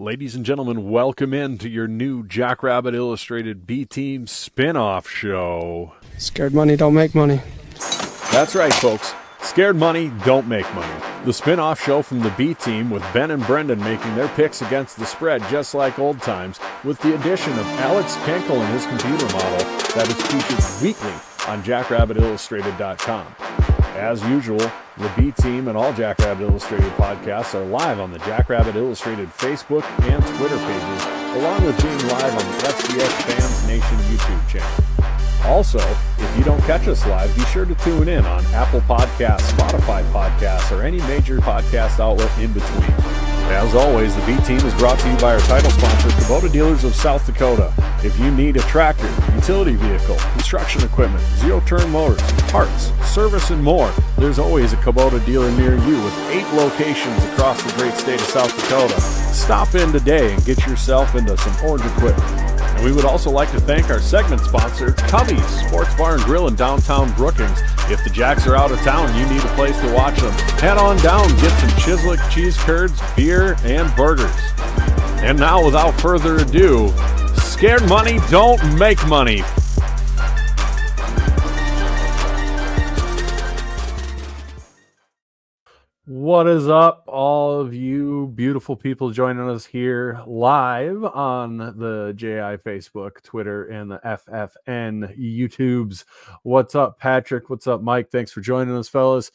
Ladies and gentlemen, welcome in to your new Jackrabbit Illustrated B-Team spin-off show. Scared money don't make money. That's right, folks. Scared money don't make money. The spin-off show from the B-Team with Ben and Brendan making their picks against the spread just like old times, with the addition of Alex Kenkel and his computer model that is featured weekly on JackrabbitIllustrated.com. As usual, the B-Team and all Jackrabbit Illustrated podcasts are live on the Jackrabbit Illustrated Facebook and Twitter pages, along with being live on the FCS Fans Nation YouTube channel. Also, if you don't catch us live, be sure to tune in on Apple Podcasts, Spotify Podcasts, or any major podcast outlet in between. As always, the B-Team is brought to you by our title sponsor, Kubota Dealers of South Dakota. If you need a tractor, utility vehicle, construction equipment, zero-turn motors, parts, service, and more, there's always a Kubota dealer near you with 8 locations across the great state of South Dakota. Stop in today and get yourself into some orange equipment. And we would also like to thank our segment sponsor, Cubby's Sports Bar and Grill in downtown Brookings. If the Jacks are out of town and you need a place to watch them, head on down, get some Chislic cheese curds, beer, and burgers. And now, without further ado, scared money don't make money. What is up, all of you beautiful people joining us here live on the JI Facebook, Twitter, and the FFN YouTubes. What's up, Patrick? What's up, Mike? Thanks for joining us, fellas.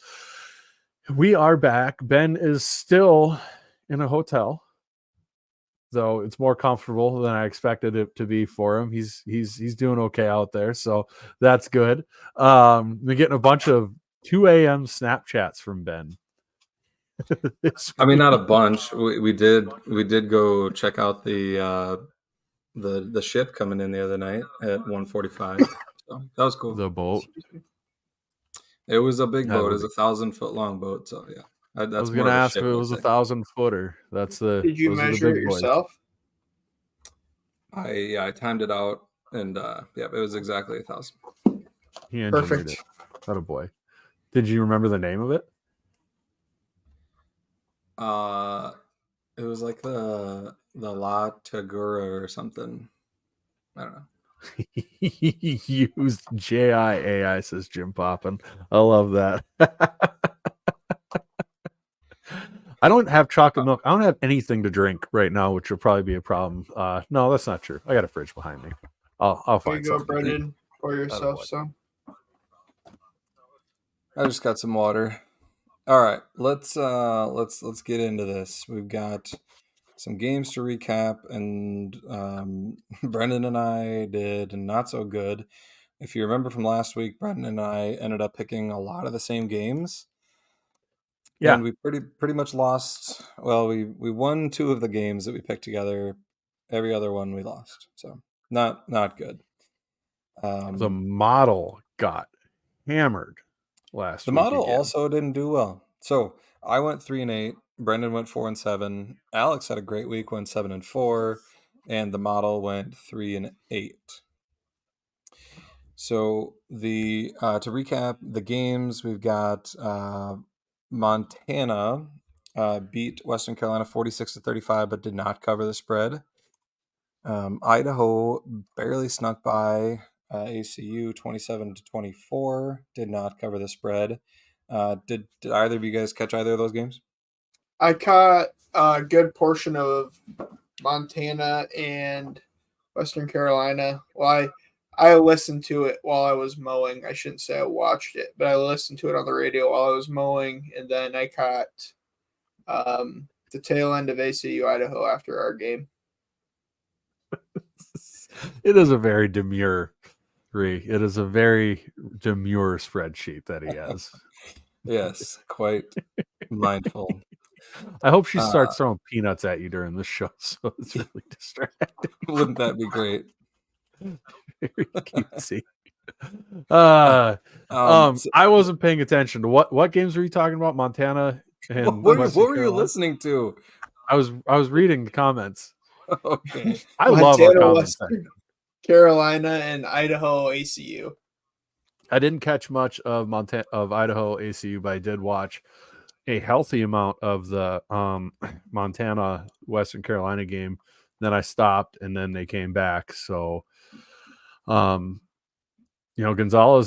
We are back. Ben is still in a hotel, though it's more comfortable than I expected it to be for him. He's doing okay out there, so that's good. Been getting a bunch of 2 a.m. Snapchats from Ben. I mean, not a bunch. We did go check out the ship coming in the other night at 1:45. So that was cool. The boat. It was a big boat. It was a 1,000-foot long boat. So yeah, I was going to ask if it was a 1,000-footer. That's the. Did you measure it yourself? I timed it out, and it was exactly 1,000. He engineered it. What a boy. Did you remember the name of it? It was like the La Tagura or something. I don't know. He used JIAI, says Jim Poppin. I love that. I don't have chocolate milk. I don't have anything to drink right now, which will probably be a problem. No, that's not true. I got a fridge behind me. I'll find something. There you go, Brendan. Pour yourself some. I just got some water. All right, let's get into this. We've got some games to recap, and Brendan and I did not so good. If you remember from last week, Brendan and I ended up picking a lot of the same games. Yeah, and we pretty much lost. Well, we won 2 of the games that we picked together. Every other one we lost. So not good. The model got hammered. The model also didn't do well. So I went 3-8. Brendan went 4-7. Alex had a great week, went 7-4, and the model went 3-8. So to recap the games, we've got Montana beat Western Carolina 46-35, but did not cover the spread. Idaho barely snuck by ACU 27-24, did not cover the spread. Did either of you guys catch either of those games? I caught a good portion of Montana and Western Carolina. Well, I listened to it while I was mowing. I shouldn't say I watched it, but I listened to it on the radio while I was mowing, and then I caught the tail end of ACU Idaho after our game. It is a very demure spreadsheet that he has. Yes, quite mindful. I hope she starts throwing peanuts at you during the show, so it's really distracting. Wouldn't that be great? Very cutesy. I wasn't paying attention to what games were you talking about? Montana and what were you listening to? I was reading the comments. Okay. I love our comments. Carolina and Idaho ACU. I didn't catch much of Idaho ACU, but I did watch a healthy amount of the Montana Western Carolina game. Then I stopped, and then they came back. So, Gonzalez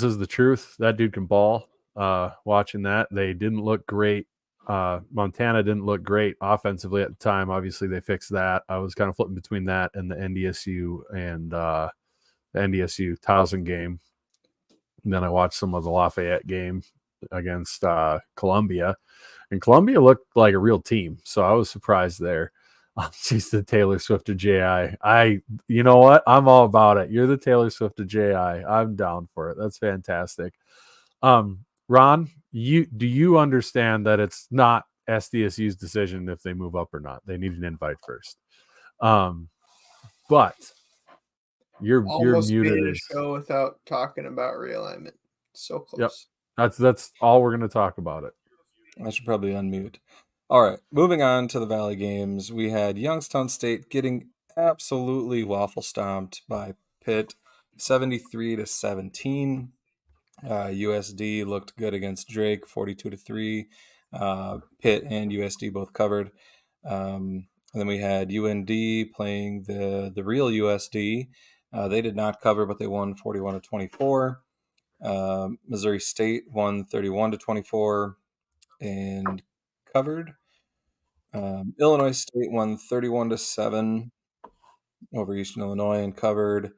is the truth. That dude can ball. Watching that, they didn't look great. Montana didn't look great offensively at the time. Obviously, they fixed that. I was kind of flipping between that and the NDSU and the NDSU Towson game. And then I watched some of the Lafayette game against Columbia, and Columbia looked like a real team. So I was surprised there. She's the Taylor Swift of JI. You know what? I'm all about it. You're the Taylor Swift of JI. I'm down for it. That's fantastic. Ron, do you understand that it's not SDSU's decision if they move up or not? They need an invite first. But you're Almost muted. made a show without talking about realignment. So close. Yep. That's all we're going to talk about it. I should probably unmute. All right, moving on to the Valley games. We had Youngstown State getting absolutely waffle stomped by Pitt, 73-17. USD looked good against Drake, 42-3. Pitt and USD both covered. And then we had UND playing the real USD. They did not cover, but they won 41-24. Missouri State won 31-24 and covered. Illinois State won 31-7 over Eastern Illinois and covered.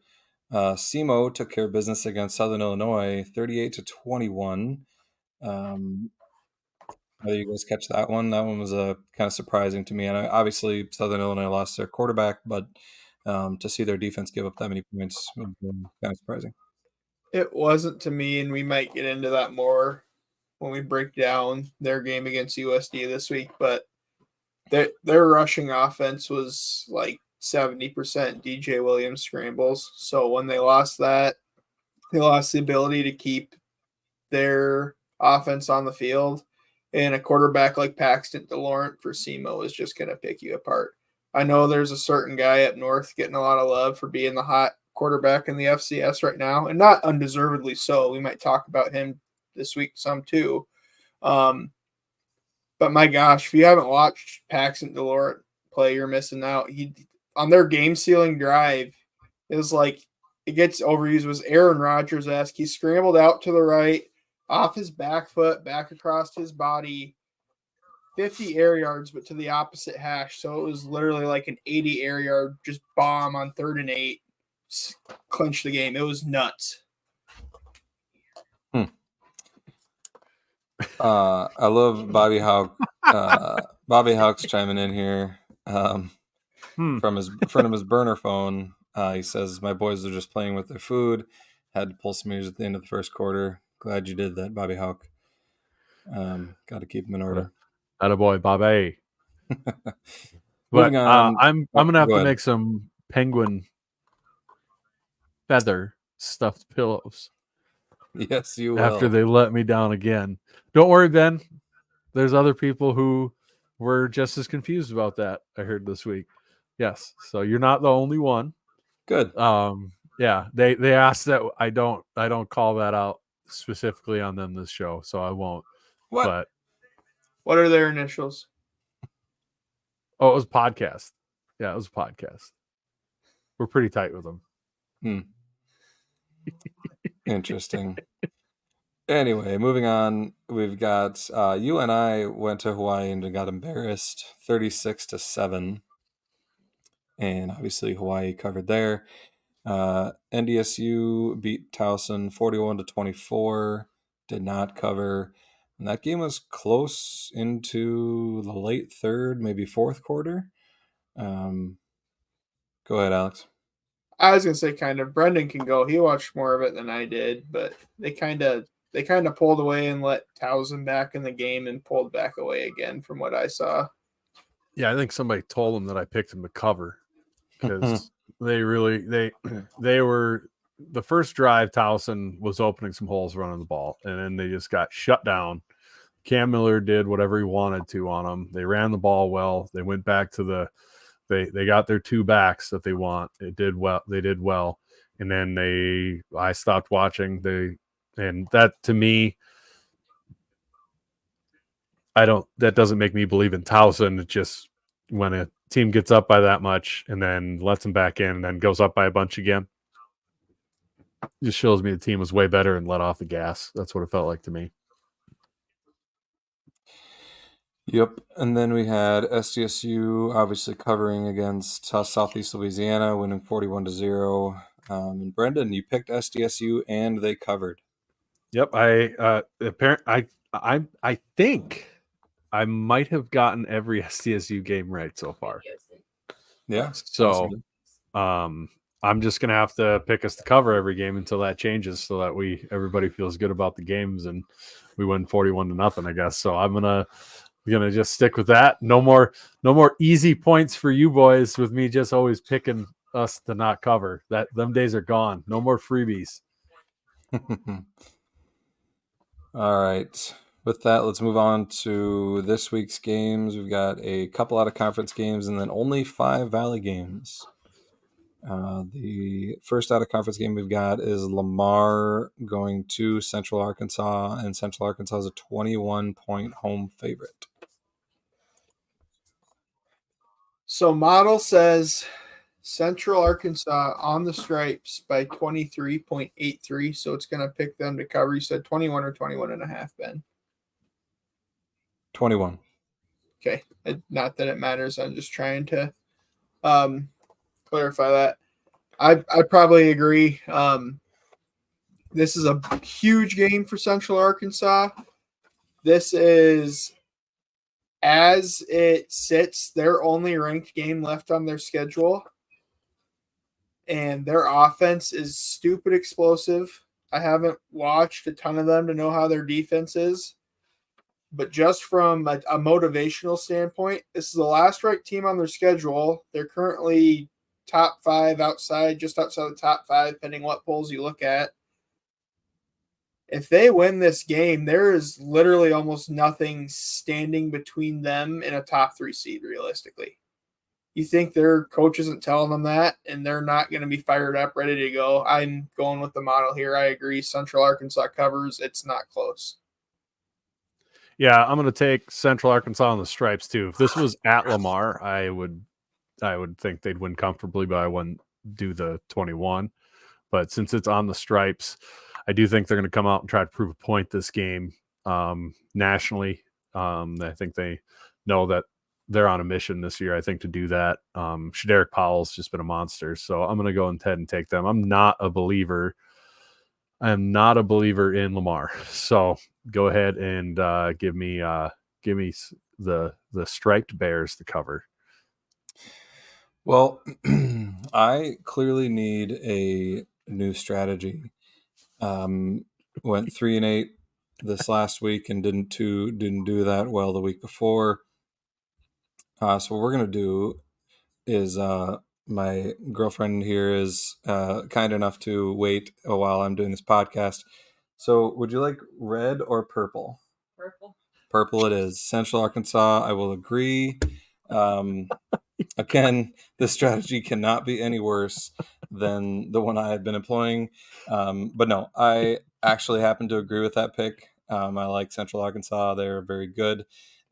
SEMO took care of business against Southern Illinois, 38-21. How did you guys catch that one? That one was kind of surprising to me. And obviously, Southern Illinois lost their quarterback, but to see their defense give up that many points was kind of surprising. It wasn't to me, and we might get into that more when we break down their game against USD this week. But their rushing offense was like 70% DJ Williams scrambles. So when they lost that, they lost the ability to keep their offense on the field. And a quarterback like Paxton DeLaurent for SEMO is just going to pick you apart. I know there's a certain guy up north getting a lot of love for being the hot quarterback in the FCS right now, and not undeservedly so. We might talk about him this week some too. But my gosh, if you haven't watched Paxton DeLaurent play, you're missing out. He on their game-sealing drive, it was like it gets overused. Was Aaron Rodgers-esque. He scrambled out to the right, off his back foot, back across his body, 50 air yards, but to the opposite hash. So it was literally like an 80 air yard just bomb on 3rd and 8, clinch the game. It was nuts. I love Bobby Houck. Bobby Houck's chiming in here from his burner phone. He says, "My boys are just playing with their food. Had to pull some ears at the end of the first quarter. Glad you did that, Bobby Houck. Got to keep them in order." Attaboy, Bobby. Moving on. I'm going to have to ahead. make some penguin feather stuffed pillows. Yes, you will. After they let me down again. Don't worry, Ben. There's other people who were just as confused about that, I heard this week. Yes. So you're not the only one. Good. Yeah. They asked that I don't call that out specifically on them this show, so I won't. What? But what are their initials? Oh, it was a podcast. Yeah, it was a podcast. We're pretty tight with them. Interesting. Anyway, moving on, we've got you and I went to Hawaii and got embarrassed 36-7. And obviously Hawaii covered there. NDSU beat Towson 41-24, did not cover. And that game was close into the late third, maybe fourth quarter. Go ahead, Alex. I was gonna say kind of. Brendan can go. He watched more of it than I did, but they kind of pulled away and let Towson back in the game and pulled back away again from what I saw. Yeah, I think somebody told them that I picked them to cover because they were the first drive. Towson was opening some holes running the ball, and then they just got shut down. Cam Miller did whatever he wanted to on them. They ran the ball well. They went back to they got their two backs that they want. They did well. And then I stopped watching. And that to me, that doesn't make me believe in Towson. It just, when a team gets up by that much and then lets them back in and then goes up by a bunch again, just shows me the team was way better and let off the gas. That's what it felt like to me. Yep. And then we had SDSU obviously covering against Southeast Louisiana, winning 41-0. And Brendan, you picked SDSU and they covered. Yep. I think I might have gotten every SDSU game right so far. Yeah. So I'm just gonna have to pick us to cover every game until that changes, so that everybody feels good about the games and we win 41-0, I guess. So I'm gonna just stick with that. No more easy points for you boys with me just always picking us to not cover. Them days are gone. No more freebies. All right. With that, let's move on to this week's games. We've got a couple out of conference games and then only 5 Valley games. The first out of conference game we've got is Lamar going to Central Arkansas, and Central Arkansas is a 21-point home favorite. So model says Central Arkansas on the stripes by 23.83. So it's going to pick them to cover. You said 21 or 21.5, Ben? 21. Okay. Not that it matters. I'm just trying to clarify that. I probably agree. This is a huge game for Central Arkansas. This is, as it sits, their only ranked game left on their schedule. And their offense is stupid explosive. I haven't watched a ton of them to know how their defense is. But just from a motivational standpoint, this is the last ranked team on their schedule. They're currently top 5 just outside the top 5, depending what polls you look at. If they win this game, there is literally almost nothing standing between them and a top 3 seed, realistically. You think their coach isn't telling them that, and they're not going to be fired up, ready to go. I'm going with the model here. I agree. Central Arkansas covers. It's not close. Yeah, I'm going to take Central Arkansas on the stripes too. If this was at Lamar, I would think they'd win comfortably, but I wouldn't do the 21. But since it's on the stripes, I do think they're going to come out and try to prove a point this game nationally. I think they know that they're on a mission this year, I think, to do that. Shadarick Powell's just been a monster, so I'm going to go ahead and take them. I'm not a believer in Lamar, so go ahead and give me the striped Bears to cover. Well, I clearly need a new strategy. Went 3-8 this last week and didn't do that well the week before. So what we're gonna do is my girlfriend here is kind enough to wait a while I'm doing this podcast. So would you like red or purple? Purple it is. Central Arkansas, I will agree. Again, this strategy cannot be any worse than the one I had been employing. But no, I actually happen to agree with that pick. I like Central Arkansas. They're very good.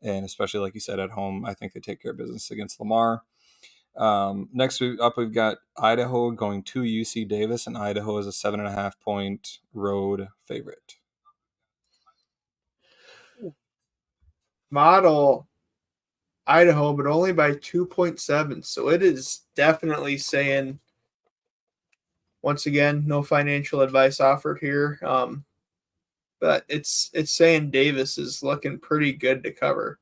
And especially, like you said, at home, I think they take care of business against Lamar. Next up, we've got Idaho going to UC Davis, and Idaho is a 7.5-point road favorite. Model Idaho, but only by 2.7. So it is definitely saying, once again, no financial advice offered here. But it's saying Davis is looking pretty good to cover.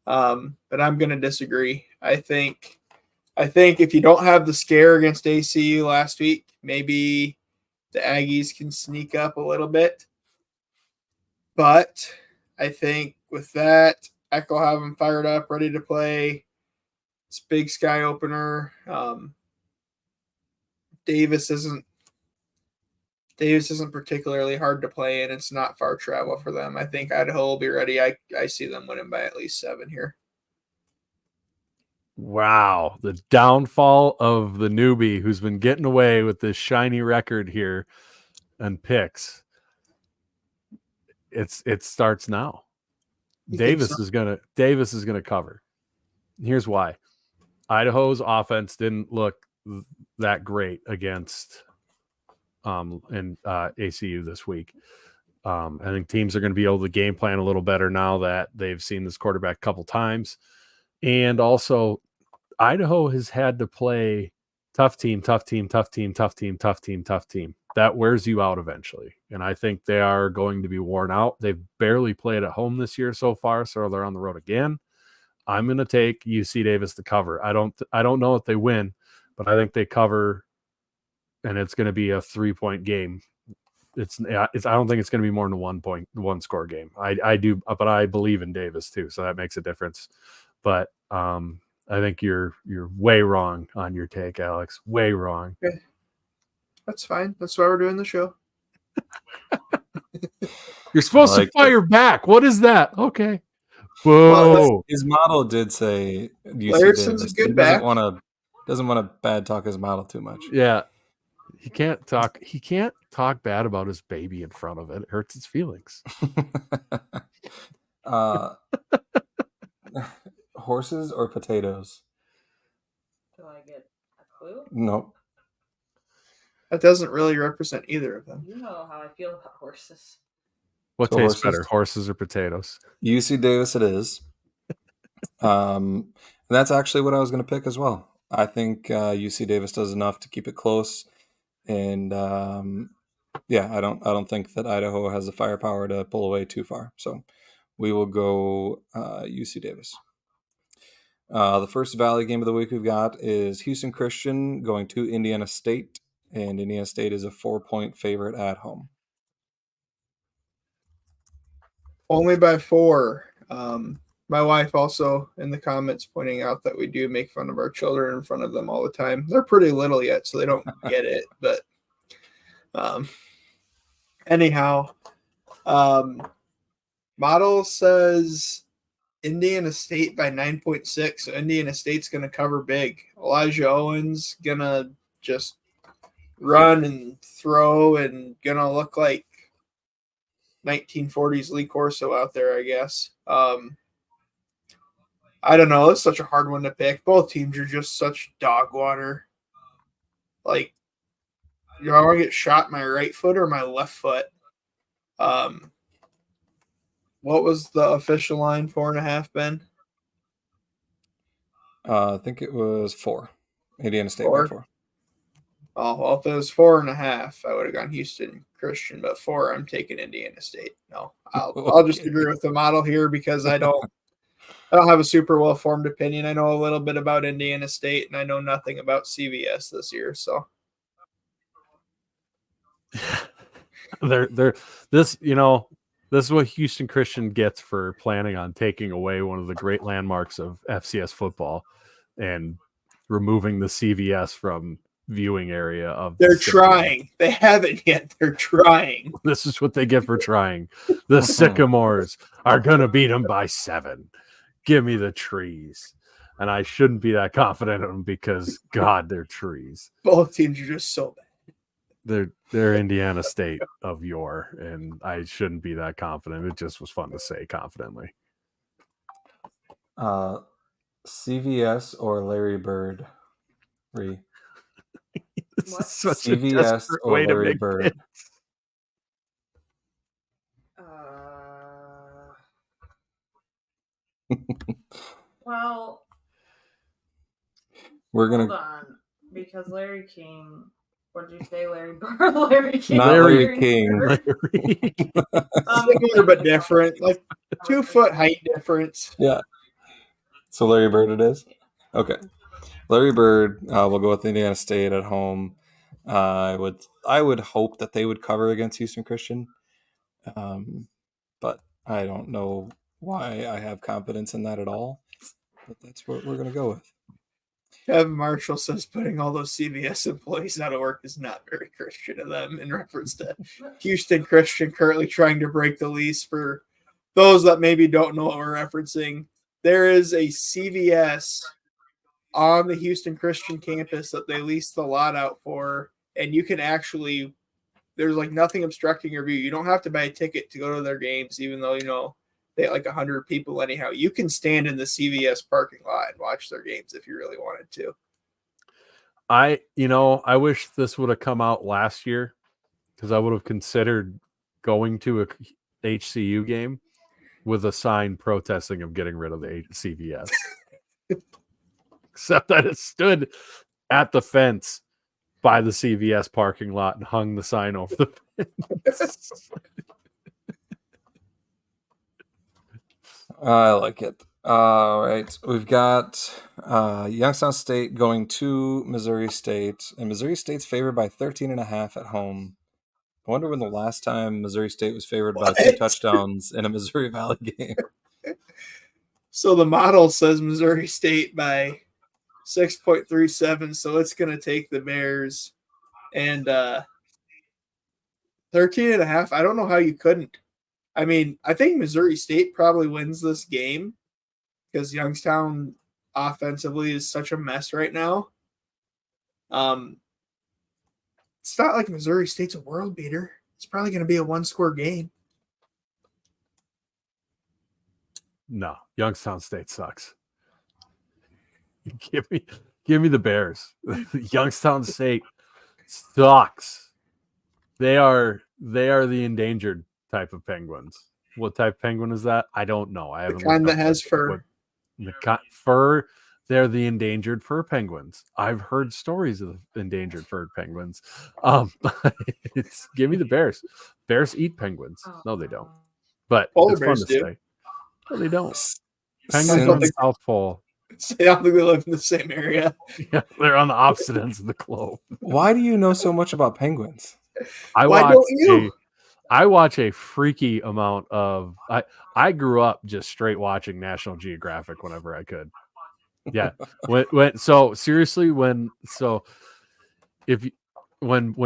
But I'm going to disagree. I think if you don't have the scare against ACU last week, maybe the Aggies can sneak up a little bit. But I think with that, Eck will have them fired up, ready to play. It's Big Sky opener. Davis isn't particularly hard to play, and it's not far travel for them. I think Idaho will be ready. I see them winning by at least 7 here. Wow, the downfall of the newbie who's been getting away with this shiny record here and picks. It starts now. Davis is gonna cover. Here's why. Idaho's offense didn't look that great against ACU this week. I think teams are going to be able to game plan a little better now that they've seen this quarterback a couple times. And also, Idaho has had to play tough team. That wears you out eventually. And I think they are going to be worn out. They've barely played at home this year so far, so they're on the road again. I'm going to take UC Davis to cover. I don't know if they win, but I think they cover, and it's going to be a 3-point game. I don't think it's going to be more than a 1 score game. I do, but I believe in Davis too, so that makes a difference. But I think you're way wrong on your take, Alex. Way wrong. Okay. That's fine. That's why we're doing the show. You're supposed to fire back. What is that? Okay. Whoa. Well, his model did say UC Larson's Davis. a good He back. doesn't want to bad talk his model too much. Yeah. He can't talk bad about his baby in front of it. It hurts his feelings. Horses or potatoes? Do I get a clue? No. That doesn't really represent either of them. You know how I feel about horses. What So tastes horses? better, horses or potatoes? UC Davis it is. And that's actually what I was going to pick as well. I think UC Davis does enough to keep it close. And I don't think that Idaho has the firepower to pull away too far. So we will go UC Davis. The first Valley game of the week we've got is Houston Christian going to Indiana State, and Indiana State is a 4-point favorite at home. Only by 4. My wife also in the comments pointing out that we do make fun of our children in front of them all the time. They're pretty little yet, so they don't get it. But anyhow, model says Indiana State by 9.6. So Indiana State's going to cover big. Elijah Owens going to just run and throw and going to look like 1940s Lee Corso out there, I guess. I don't know. It's such a hard one to pick. Both teams are just such dog water. Like, do I want to get shot my right foot or my left foot? What was the official line? 4.5, Ben? I think it was 4. Indiana State 4? by 4. Oh, well, if it was 4.5, I would have gone Houston Christian, but 4, I'm taking Indiana State. No, I'll just agree with the model here because I don't have a super well-formed opinion. I know a little bit about Indiana State, and I know nothing about CVS this year. So, this is what Houston Christian gets for planning on taking away one of the great landmarks of FCS football and removing the CVS from viewing area of. They're trying. They haven't yet. They're trying. This is what they get for trying. The Sycamores are gonna beat them by 7. Give me the trees. And I shouldn't be that confident in them because God, they're trees. Both teams are just so bad. They're Indiana State of yore, and I shouldn't be that confident. It just was fun to say confidently. CVS or Larry Bird? This is such CVS a or way Larry to make Bird? it. Well, We're hold gonna on, because Larry King. What did you say, Larry Bird? Larry King. not Larry King. Similar but different, like 2 foot height difference. Yeah. So Larry Bird it is? Okay. Larry Bird will go with Indiana State at home. I would hope that they would cover against Houston Christian. But I don't know why I have confidence in that at all. But that's what we're going to go with. Kevin Marshall says putting all those CVS employees out of work is not very Christian of them in reference to Houston Christian currently trying to break the lease. For those that maybe don't know what we're referencing, there is a CVS on the Houston Christian campus that they lease the lot out for, and you can actually, there's like nothing obstructing your view. You don't have to buy a ticket to go to their games, even though, They had like 100 people anyhow. You can stand in the CVS parking lot and watch their games if you really wanted to. I wish this would have come out last year because I would have considered going to a HCU game with a sign protesting of getting rid of the CVS. Except that it stood at the fence by the CVS parking lot and hung the sign over the fence. I like it. All right. We've got Youngstown State going to Missouri State, and Missouri State's favored by 13.5 at home. I wonder when the last time Missouri State was favored by 2 touchdowns in a Missouri Valley game. So the model says Missouri State by 6.37, so it's going to take the Bears. And 13.5, I don't know how you couldn't. I mean, I think Missouri State probably wins this game because Youngstown offensively is such a mess right now. It's not like Missouri State's a world beater. It's probably going to be a one-score game. No, Youngstown State sucks. Give me the Bears. Youngstown State sucks. They are the endangered type of penguins. What type of penguin is that? I don't know. I haven't. The kind that has fur. Fur. They're the endangered fur penguins. I've heard stories of endangered fur penguins. Give me the Bears. Bears eat penguins. No, they don't. But Polar it's fun bears to do. say. No, they don't. Penguins on the South Pole. I don't think they live in the same area. Yeah, they're on the opposite ends of the globe. Why do you know so much about penguins? Why don't you? I watch a freaky amount of. I grew up just straight watching National Geographic whenever I could. Yeah. When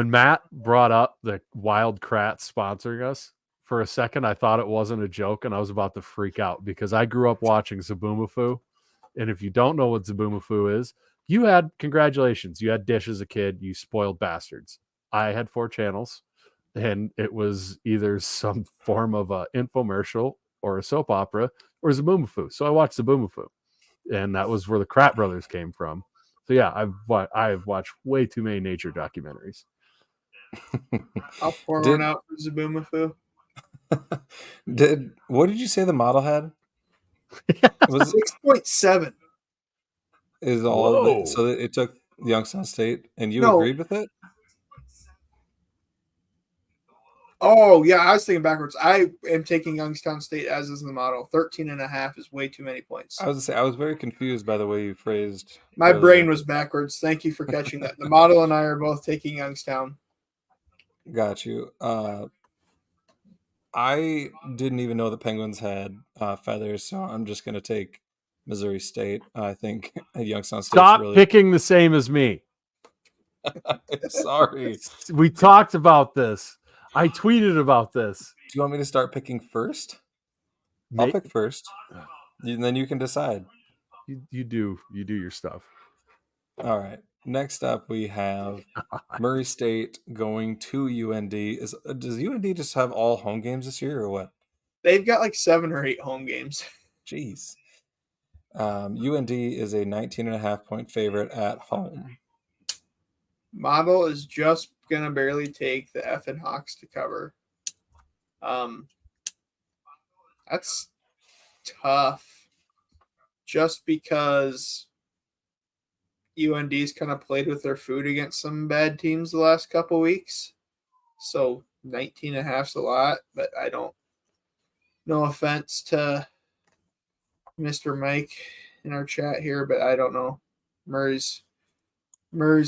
Matt brought up the Wild Kratts sponsoring us, for a second I thought it wasn't a joke and I was about to freak out because I grew up watching Zaboomafoo. And if you don't know what Zaboomafoo is, congratulations. You had Dish as a kid, you spoiled bastards. I had 4 channels and it was either some form of a infomercial or a soap opera or Zaboomafoo. So I watched Zaboomafoo. And that was where the Kratt brothers came from. So yeah, I've watched way too many nature documentaries. I'll pour one out for Zaboomafoo. What did you say the model had? Was 6.7. Is all so it took Youngstown State, and you agreed with it? Oh, yeah, I was thinking backwards. I am taking Youngstown State as is the model. 13.5 is way too many points. I was to say, I was very confused by the way you phrased. My brain was backwards. Thank you for catching that. The model and I are both taking Youngstown. Got you. I didn't even know the Penguins had feathers, so I'm just going to take Missouri State. I think Youngstown State. Stop picking the same as me. I'm sorry. We talked about this. I tweeted about this. Do you want me to start picking first? I'll pick first, and then you can decide. You do your stuff. All right. Next up, we have Murray State going to UND. Does UND just have all home games this year, or what? They've got like 7 or 8 home games. Jeez. UND is a 19.5 point favorite at home. Model is just going to barely take the effing Hawks to cover. That's tough. Just because UND's kind of played with their food against some bad teams the last couple weeks. So 19.5 is a lot, but I don't. No offense to Mr. Mike in our chat here, but I don't know. Murray's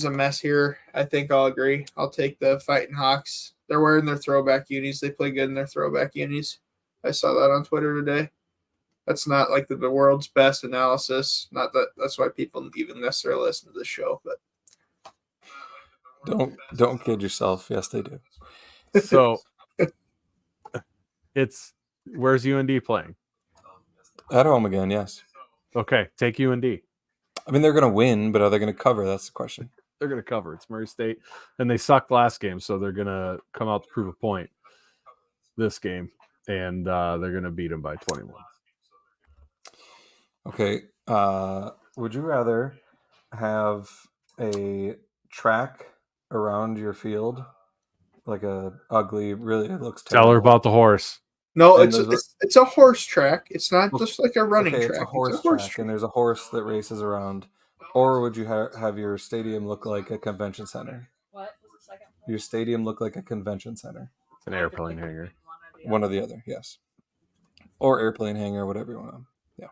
a mess here. I think I'll agree. I'll take the Fighting Hawks. They're wearing their throwback unis. They play good in their throwback unis. I saw that on Twitter today. That's not like the world's best analysis. Not that that's why people even necessarily listen to the show, but don't kid yourself. Yes, they do. So where's UND playing? At home again, yes. Okay, take UND. I mean, they're going to win, but are they going to cover? That's the question. They're going to cover. It's Murray State, and they sucked last game, so they're going to come out to prove a point this game. and they're going to beat them by 21. Okay. Would you rather have a track around your field, like a ugly, really it looks Tell her terrible? about the horse. No, And it's a horse track. It's not just like a running okay, track. it's a horse track, and there's a horse that races around. Or would you have your stadium look like a convention center? What was the second one? Your stadium look like a convention center. It's an airplane hangar. One or the other, yes. Or airplane hangar, whatever you want. Yeah.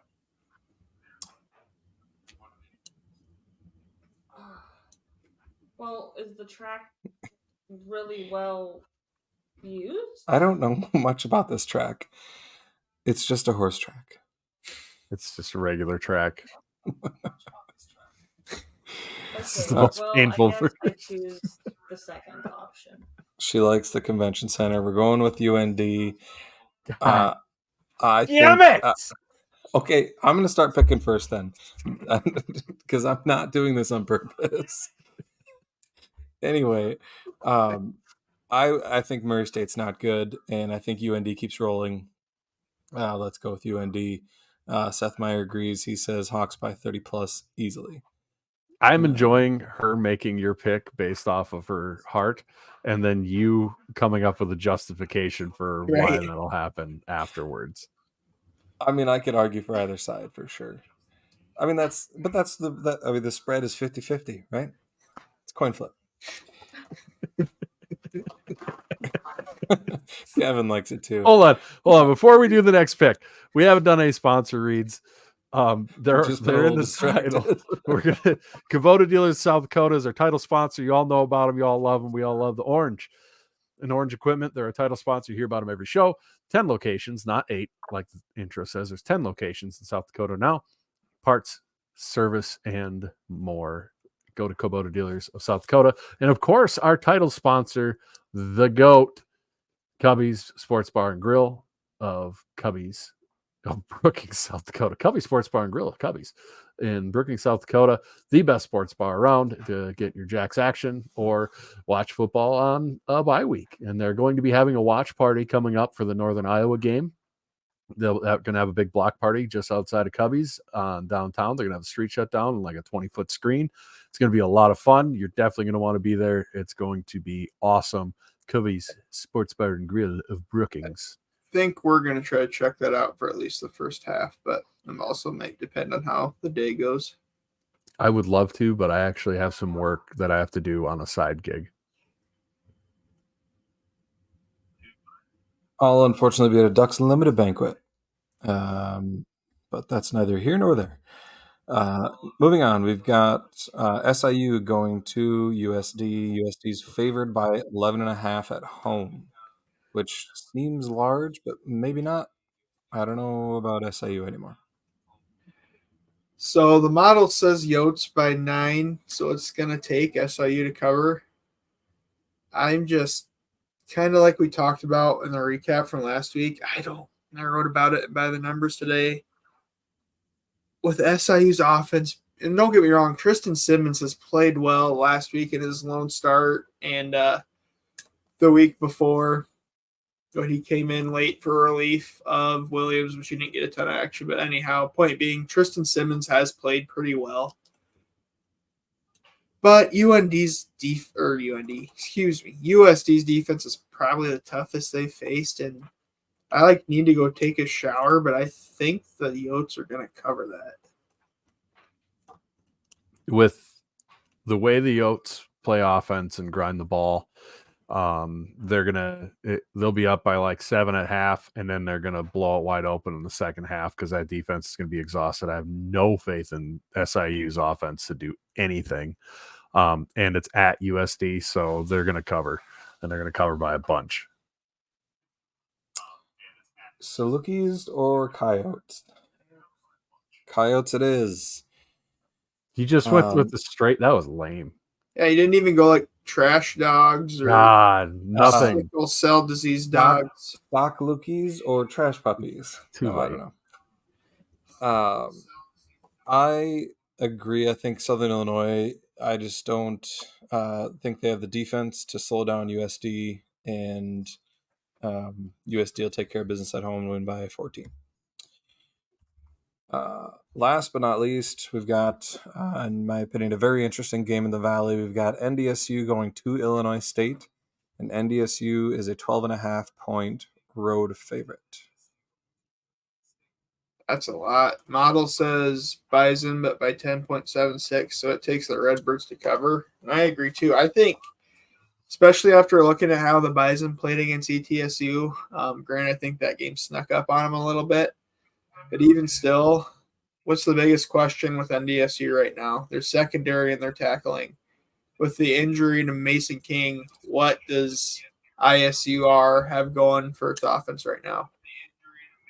Well, is the track really well used? I don't know much about this track. It's just a horse track. It's just a regular track. Okay, is the most well, painful I guess for- I choose the second option. She likes the convention center. We're going with UND. God. I Damn think, it! okay, I'm going to start picking first then, because I'm not doing this on purpose. Anyway, I think Murray State's not good, and I think UND keeps rolling. Let's go with UND. Seth Meyer agrees. He says Hawks by 30 plus easily. I'm enjoying her making your pick based off of her heart, and then you coming up with a justification for why Right. that'll happen afterwards. I mean, I could argue for either side for sure. I mean, the spread is 50-50, right? It's coin flip. Kevin likes it too. Hold on. Before we do the next pick, we haven't done any sponsor reads. They're Just been a in little the distracted. title. We're gonna Kubota Dealers South Dakota is our title sponsor. You all know about them. You all love them. We all love the orange and orange equipment. They're a title sponsor. You hear about them every show. 10 locations, not 8, like the intro says. There's 10 locations in South Dakota now. Parts, service, and more. Go to Kubota Dealers of South Dakota. And of course, our title sponsor, the GOAT, Cubby's Sports Bar and Grill of Cubby's of Brookings, South Dakota. Cubby's Sports Bar and Grill of Cubby's in Brookings, South Dakota. The best sports bar around to get your Jacks action or watch football on a bye week. And they're going to be having a watch party coming up for the Northern Iowa game. They're going to have a big block party just outside of Cubby's downtown. They're going to have a street shut down and like a 20-foot screen. It's going to be a lot of fun. You're definitely going to want to be there. It's going to be awesome. Cubby's Sports Bar and Grill of Brookings. I think we're going to try to check that out for at least the first half, but it also might depend on how the day goes. I would love to, but I actually have some work that I have to do on a side gig. I'll unfortunately be at a Ducks Unlimited banquet. But that's neither here nor there. Moving on, we've got SIU going to USD. USD's favored by 11.5 at home, which seems large, but maybe not. I don't know about SIU anymore. So the model says Yotes by 9, so it's going to take SIU to cover. I'm just kind of like we talked about in the recap from last week. I wrote about it by the numbers today. With SIU's offense, and don't get me wrong, Tristan Simmons has played well last week in his lone start and the week before. But he came in late for relief of Williams, which he didn't get a ton of action. But anyhow, point being, Tristan Simmons has played pretty well. But USD's defense is probably the toughest they've faced, and I need to go take a shower, but I think the Yotes are going to cover that. With the way the Yotes play offense and grind the ball, they'll be up by like 7 at half, and then they're gonna blow it wide open in the second half because that defense is gonna be exhausted. I have no faith in SIU's offense to do anything. And it's at USD, so they're gonna cover, and they're gonna cover by a bunch. Salukis or Coyotes? Coyotes it is. You just went with the straight. That was lame. Yeah, you didn't even go like trash dogs or God, nothing. sickle cell disease dogs. Stock Lukis or trash puppies? Too I late. don't know. I agree. I think Southern Illinois, I just don't think they have the defense to slow down USD. And USD will take care of business at home and win by 14. Last but not least, we've got, in my opinion, a very interesting game in the Valley. We've got NDSU going to Illinois State, and NDSU is a 12.5-point road favorite. That's a lot. Model says Bison, but by 10.76, so it takes the Redbirds to cover. And I agree too. I think, especially after looking at how the Bison played against ETSU, granted, I think that game snuck up on them a little bit. But even still, what's the biggest question with NDSU right now? Their secondary and their tackling. With the injury to Mason King, what does ISUR have going for its offense right now?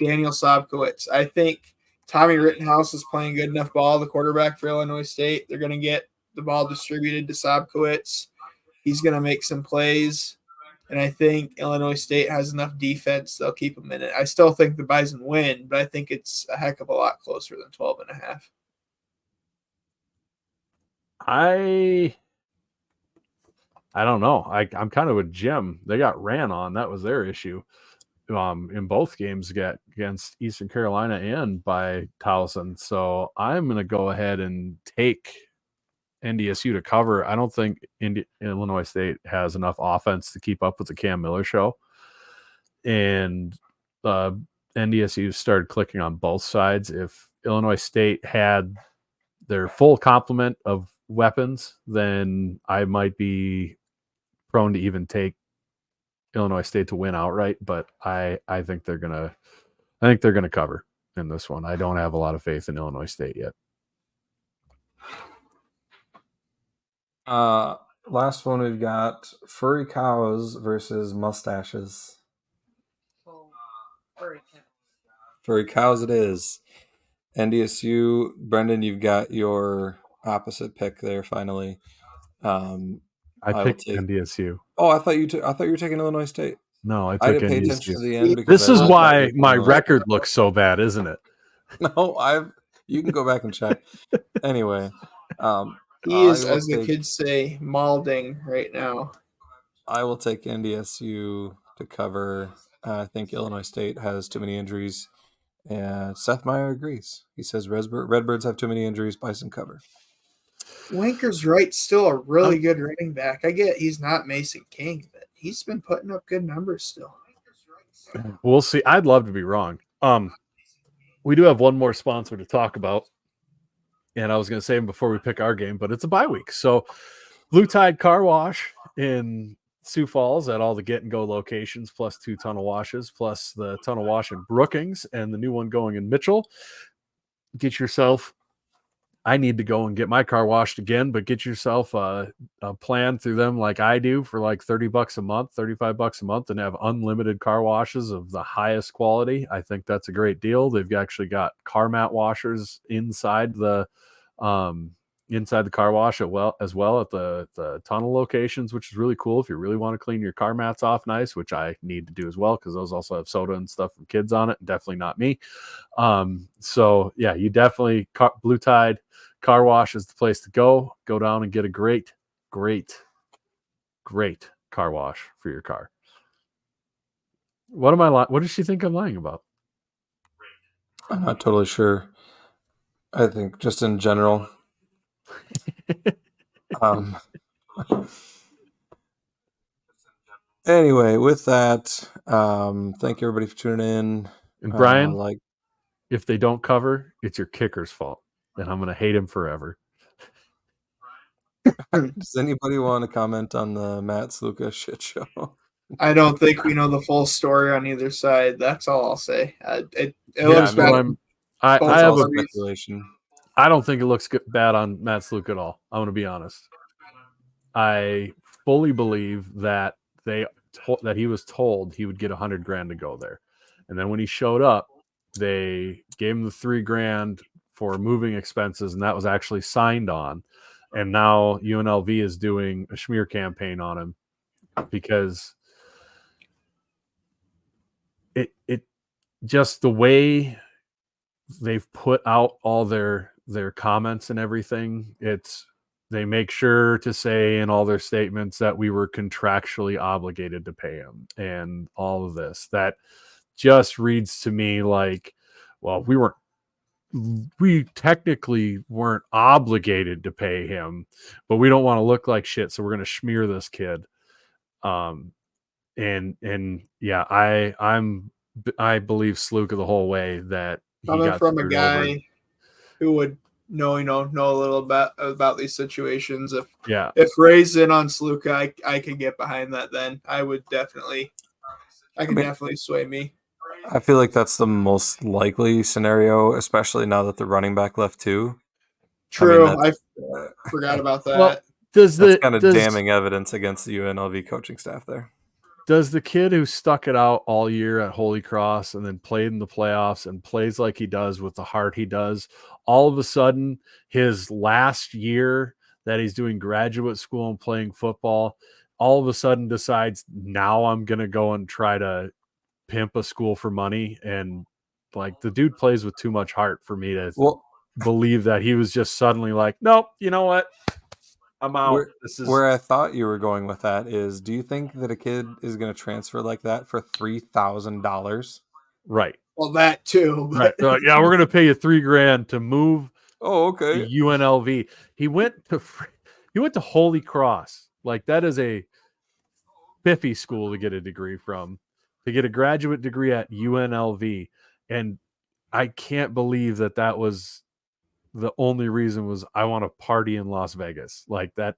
Daniel Sobkowitz. I think Tommy Rittenhouse is playing good enough ball, the quarterback for Illinois State. They're going to get the ball distributed to Sobkowitz. He's going to make some plays. And I think Illinois State has enough defense, they'll keep him in it. I still think the Bison win, but I think it's a heck of a lot closer than 12.5. I don't know. I'm kind of with Jim. They got ran on. That was their issue. In both games against Eastern Carolina and by Towson. So I'm going to go ahead and take NDSU to cover. I don't think Illinois State has enough offense to keep up with the Cam Miller show. And NDSU started clicking on both sides. If Illinois State had their full complement of weapons, then I might be prone to even take Illinois State to win outright, but I think they're gonna cover in this one. I don't have a lot of faith in Illinois State yet. Last one we've got furry cows versus mustaches. Furry cows it is. NDSU, Brendan, you've got your opposite pick there finally. I picked NDSU. Oh, I thought you were taking Illinois State. No, I I took didn't pay NDSU. attention to the end because This is why my record looks so bad, isn't it? No, you can go back and check. Anyway, he is, as the kids say, malding right now. I will take NDSU to cover. I think Illinois State has too many injuries. And Seth Meyer agrees. He says Redbirds have too many injuries. Bison cover. Wanker's right, still a really good running back. I get he's not Mason King, but he's been putting up good numbers still. We'll see. I'd love to be wrong. We do have one more sponsor to talk about, and I was going to say him before we pick our game, but it's a bye week. So Blue Tide Car Wash in Sioux Falls at all the Get and Go locations, plus 2 tunnel washes, plus the tunnel wash in Brookings and the new one going in Mitchell. Get yourself, I need to go and get my car washed again, but get yourself a plan through them like I do for like $30 a month, $35 a month, and have unlimited car washes of the highest quality. I think that's a great deal. They've actually got car mat washers inside the car wash as well at the tunnel locations, which is really cool if you really want to clean your car mats off nice, which I need to do as well because those also have soda and stuff from kids on it. Definitely not me. So yeah, you definitely Blue Tide Car Wash is the place to go. Go down and get a great car wash for your car. What does she think I'm lying about? I'm not totally sure. I think just in general. Anyway, with that, thank you everybody for tuning in. And Brian, if they don't cover, it's your kicker's fault, and I'm going to hate him forever. Does anybody want to comment on the Matt Sluka shit show? I don't think we know the full story on either side. That's all I'll say. It looks bad. I have a speculation. I don't think it looks bad on Matt Sluka at all. I'm going to be honest. I fully believe that that he was told he would get $100,000 to go there, and then when he showed up, they gave him the $3,000 for moving expenses, and that was actually signed on. And now UNLV is doing a smear campaign on him because it just the way they've put out all their comments and everything, it's they make sure to say in all their statements that we were contractually obligated to pay him and all of this. That just reads to me like, well, we technically weren't obligated to pay him, but we don't want to look like shit, so we're going to smear this kid. And yeah, I believe Sluka the whole way that he Coming got from a screwed over. guy who would know a little bit about these situations. Yeah, If Ray's in on Sluka, I could get behind that. Then I could definitely sway me. I feel like that's the most likely scenario, especially now that the running back left too. True, I mean, I forgot about that. well, that's kind of damning evidence against the UNLV coaching staff there. Does the kid who stuck it out all year at Holy Cross and then played in the playoffs and plays like he does with the heart he does, all of a sudden his last year that he's doing graduate school and playing football, all of a sudden decides now I'm going to go and try to pimp a school for money? And like, the dude plays with too much heart for me to believe that he was just suddenly like, nope, you know what? I'm out. Where I thought you were going with that is, do you think that a kid is going to transfer like that for $3,000? Right. Well, that too. Right. They're like, yeah, we're going to pay you $3,000 to move. Oh, okay. To UNLV. He went to Holy Cross. Like, that is a spiffy school to get a degree from, to get a graduate degree at UNLV. And I can't believe that was the only reason was I want to party in Las Vegas. Like, that,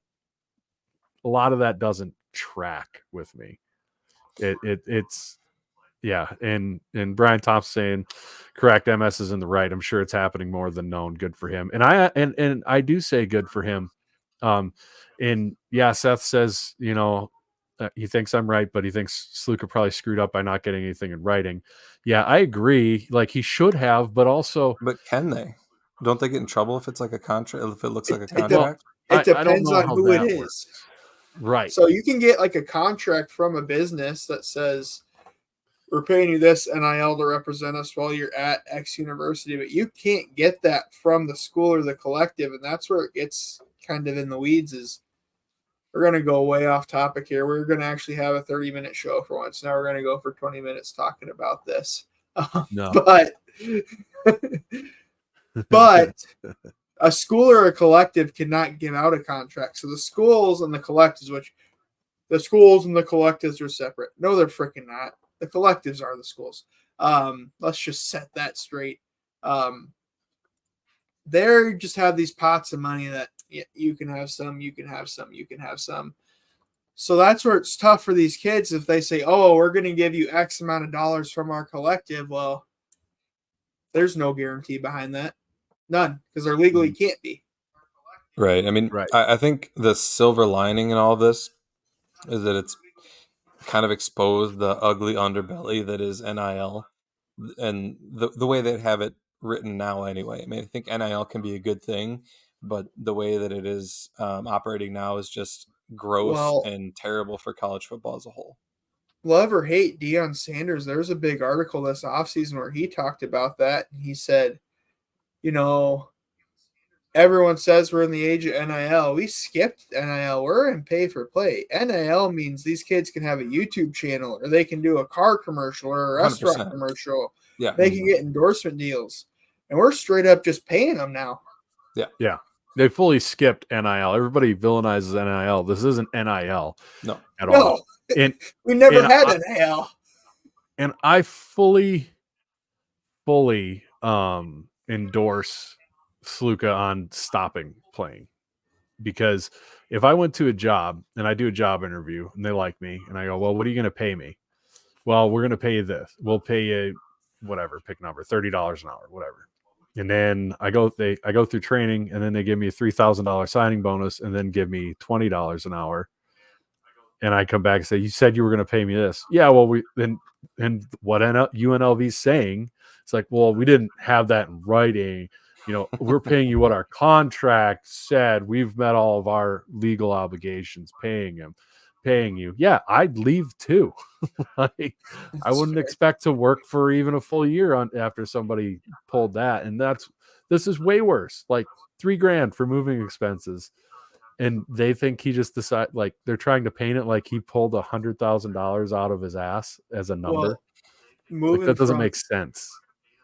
a lot of that doesn't track with me. It's yeah, and Brian Thompson saying correct, MS is in the right. I'm sure it's happening more than known. Good for him. And I do say good for him. And yeah, Seth says, he thinks I'm right, but he thinks Sluka probably screwed up by not getting anything in writing. Yeah, I agree. Like, he should have, but also, but can they? Don't they get in trouble if it's like a contract? If it looks like a contract? It depends on who it is. Works. Right. So you can get like a contract from a business that says, we're paying you this NIL to represent us while you're at X university, but you can't get that from the school or the collective. And that's where it gets kind of in the weeds. Is we're going to go way off topic here. We're going to actually have a 30-minute show for once. Now we're going to go for 20 minutes talking about this. No. But a school or a collective cannot give out a contract. So the schools and the collectives, the schools and the collectives are separate. No, they're freaking not. The collectives are the schools. Let's just set that straight. They just have these pots of money that you can have some, you can have some, you can have some. So that's where it's tough for these kids if they say, oh, we're going to give you X amount of dollars from our collective. Well, there's no guarantee behind that. None, because there legally can't be. Right. I mean, right. I think the silver lining in all this is that it's kind of exposed the ugly underbelly that is NIL, and the way they have it written now anyway. I mean, I think NIL can be a good thing, but the way that it is operating now is just gross and terrible for college football as a whole. Love or hate Deion Sanders, there was a big article this offseason where he talked about that. And he said, everyone says we're in the age of NIL. We skipped NIL. We're in pay for play. NIL means these kids can have a YouTube channel, or they can do a car commercial or a restaurant 100%. Commercial. Yeah. They can get endorsement deals. And we're straight up just paying them now. Yeah. Yeah. They fully skipped NIL. Everybody villainizes NIL. This isn't NIL at all. And we never had NIL. And I fully endorse Sluka on stopping playing, because if I went to a job and I do a job interview and they like me and I go, well, what are you going to pay me? Well, we're going to pay you this. We'll pay you whatever, pick a number, $30 an hour, whatever. And then I go through training, and then they give me a $3,000 signing bonus, and then give me $20 an hour. And I come back and say, you said you were going to pay me this. Yeah, well, and what UNLV's saying, it's like, well, we didn't have that in writing. We're paying you what our contract said. We've met all of our legal obligations paying you. Yeah, I'd leave too. I wouldn't expect to work for even a full year after somebody pulled that. And this is way worse. Like $3,000 for moving expenses. and they think he just decided, like, they're trying to paint it like he pulled $100,000 out of his ass as a number. Well, Like, moving that doesn't from make sense.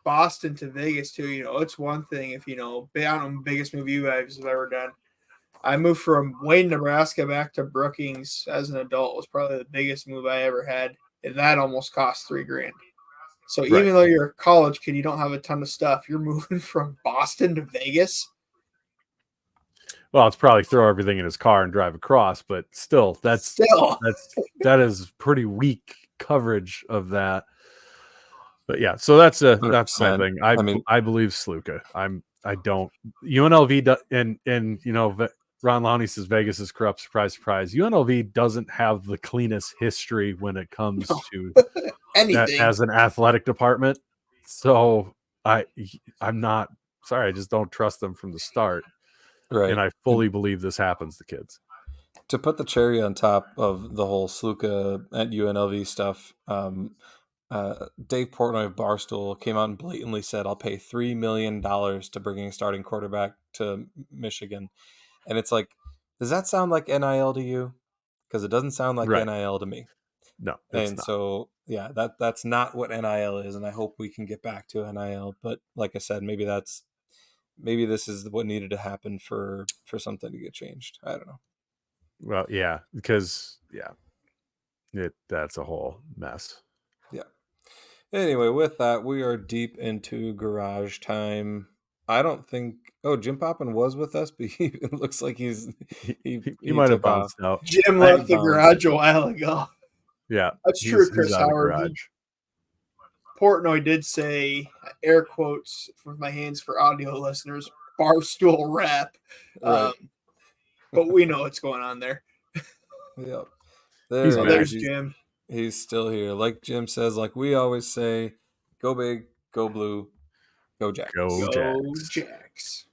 Boston to Vegas too, it's one thing if I don't know, biggest movie you guys have ever done. I moved from Wayne, Nebraska back to Brookings as an adult. It was probably the biggest move I ever had, and that almost cost $3,000. So even though you're a college kid, you don't have a ton of stuff. You're moving from Boston to Vegas. Well, it's probably throw everything in his car and drive across, but still, that is pretty weak coverage of that. But yeah, so that's my 100%. thing. I mean- I believe Sluka. I don't UNLV and Ron Lowney says Vegas is corrupt. Surprise, surprise. UNLV doesn't have the cleanest history when it comes to anything as an athletic department. So I'm not sorry. I just don't trust them from the start. Right. And I fully believe this happens to kids. To put the cherry on top of the whole Sluka at UNLV stuff, Dave Portnoy of Barstool came out and blatantly said, "I'll pay $3 million to bring a starting quarterback to Michigan." And it's like, does that sound like NIL to you? Because it doesn't sound like NIL to me. No, it's and not. So yeah, that's not what NIL is, and I hope we can get back to NIL. But like I said, maybe this is what needed to happen for something to get changed. I don't know. Well, yeah, because that's a whole mess. Yeah. Anyway, with that, we are deep into garage time. I don't think. Oh, Jim Poppin was with us, but it looks like he might have took off. bounced out. Jim left the garage a while ago. Yeah, that's true, Chris he's out of Howard. garage. Portnoy did say, air quotes with my hands for audio listeners, Barstool rap. Right. But we know what's going on there. Yep. There's Jim. He's still here. Like Jim says, like we always say, go big, go blue, go Jacks. Go Jacks. Jacks.